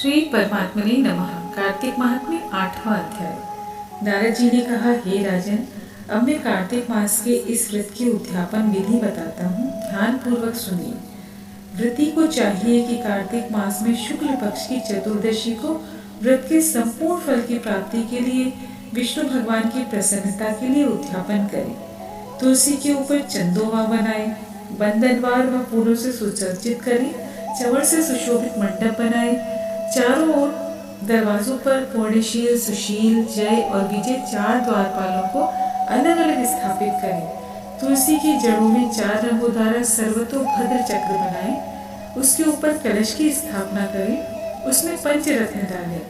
श्री परमात्मने नमः। कार्तिक महात्म्य 8वां अध्याय। नारद जी ने कहा, हे राजन, अब मैं कार्तिक मास के इस व्रत की उद्यापन विधि बताता हूँ, ध्यान पूर्वक सुनिए। व्रती को चाहिए कि कार्तिक मास में शुक्ल पक्ष की चतुर्दशी को व्रत के संपूर्ण फल की प्राप्ति के लिए विष्णु भगवान की प्रसन्नता के लिए उद्यापन करे। तुलसी के ऊपर चंदोवा बनाए, बंधनवार व फूलों से सुसज्जित करे, चंवर से सुशोभित मंडप बनाए, चारों ओर दरवाजों पर पूर्णशील, सुशील, जय और विजय 4 द्वारपालों को अलग अलग स्थापित करें। तुलसी की जड़ों में 4 रंगों सर्वतोभद्र चक्र बनाए, उसके ऊपर कलश की स्थापना करें, उसमें पंचरत्न डालें,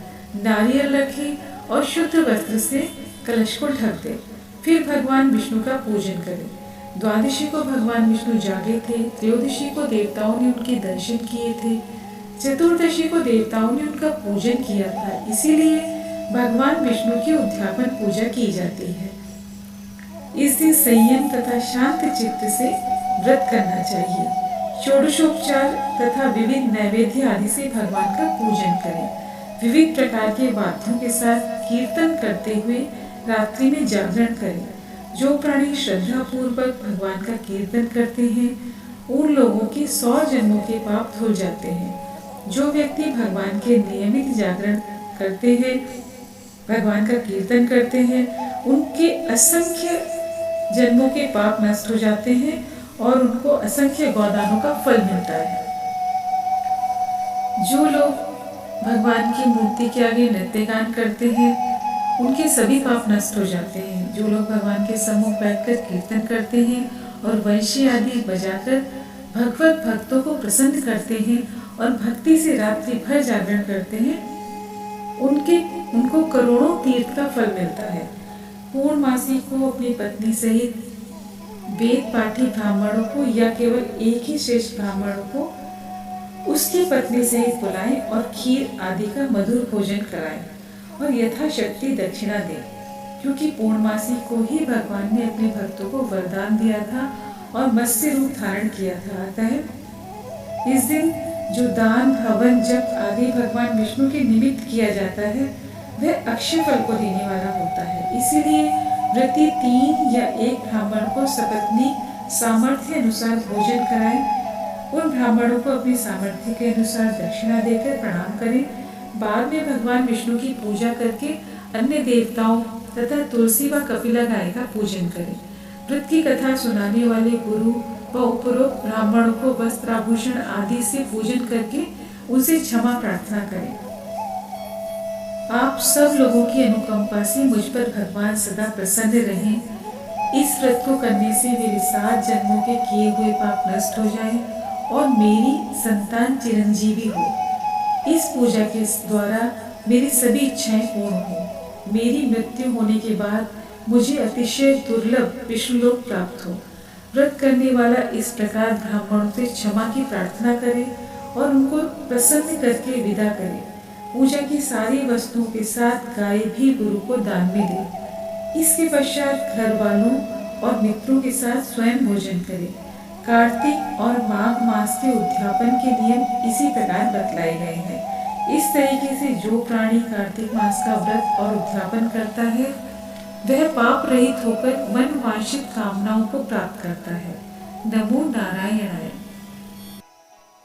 नारियल रखें और शुद्ध वस्त्र से कलश को ढक दें। फिर भगवान विष्णु का पूजन करें। द्वादशी को भगवान विष्णु जागे थे, त्रयोदशी को देवताओं ने उनके दर्शन किए थे, चतुर्दशी को देवताओं ने उनका पूजन किया था, इसीलिए भगवान विष्णु की उद्यापन पूजा की जाती है। इस दिन संयम तथा शांत चित्त से व्रत करना चाहिए। षोडशोपचार तथा विविध नैवेद्य आदि से भगवान का पूजन करें। विविध प्रकार के वाद्यों के साथ कीर्तन करते हुए रात्रि में जागरण करें। जो प्राणी श्रद्धा पूर्वक भगवान का कीर्तन करते हैं, उन लोगों के 100 जन्मों के पाप धुल जाते हैं। जो व्यक्ति भगवान के नियमित जागरण करते हैं, भगवान का कीर्तन करते हैं, उनके असंख्य जन्मों के पाप नष्ट हो जाते हैं और उनको असंख्य गोदानों का फल मिलता है। जो लोग भगवान की मूर्ति के आगे नृत्य गान करते हैं, उनके सभी पाप नष्ट हो जाते हैं। जो लोग भगवान के सम्मुख बैठकर कीर्तन करते हैं और वंशी आदि बजाकर भगवत भक्तों को प्रसन्न करते हैं और भक्ति से रात्रि भर जागरण करते हैं, उनको करोड़ों तीर्थ का फल मिलता है। पूर्णमासी को अपनी पत्नी सहित वेद पाठी ब्राह्मणों को या केवल एक ही श्रेष्ठ ब्राह्मणों को उसकी पत्नी सहित बुलाएं और खीर आदि का मधुर भोजन कराएं और यथाशक्ति दक्षिणा दें, क्योंकि पूर्णमासी को ही भगवान ने अपने भक्तों को वरदान दिया था और मत्स्य रूप धारण किया था। अतः इस दिन जो दान, हवन, जप आदि भगवान विष्णु के निमित्त किया जाता है, वह अक्षय फल को देने वाला होता है। इसीलिए व्रती 3 या 1 ब्राह्मण को सपत्नी सामर्थ्य अनुसार भोजन कराएं। उन ब्राह्मणों को अपनी सामर्थ्य के अनुसार दक्षिणा देकर प्रणाम करें। बाद में भगवान विष्णु की पूजा करके अन्य देवताओं तथा तुलसी व कपिला गाय का पूजन करें। व्रत की कथा सुनाने वाले गुरु व उपरोक्त ब्राह्मणों को वस्त्र आभूषण आदि से पूजन करके उनसे क्षमा प्रार्थना करें। आप सब लोगों की अनुकंपा से मुझ पर भगवान सदा प्रसन्न रहें। इस व्रत को करने से मेरे 7 जन्मों के किए हुए पाप नष्ट हो जाएं और मेरी संतान चिरंजीवी हो। इस पूजा के द्वारा मेरी सभी इच्छाएं पूर्ण हो। मेरी मृत्यु होने के बाद मुझे अतिशय दुर्लभ विष्णुलोक प्राप्त हो। व्रत करने वाला इस प्रकार ब्राह्मणों से क्षमा की प्रार्थना करे और उनको प्रसन्न करके विदा करे। पूजा की सारी वस्तुओं के साथ गाय भी गुरु को दान में दे। इसके पश्चात घर वालों और मित्रों के साथ स्वयं भोजन करे। कार्तिक और माघ मास के उद्यापन के नियम इसी प्रकार बतलाए गए हैं। इस तरीके से जो प्राणी कार्तिक मास का व्रत और उद्यापन करता है, वह पाप रहित होकर मन वांछित कामनाओं को प्राप्त करता है। नमो नारायणाय।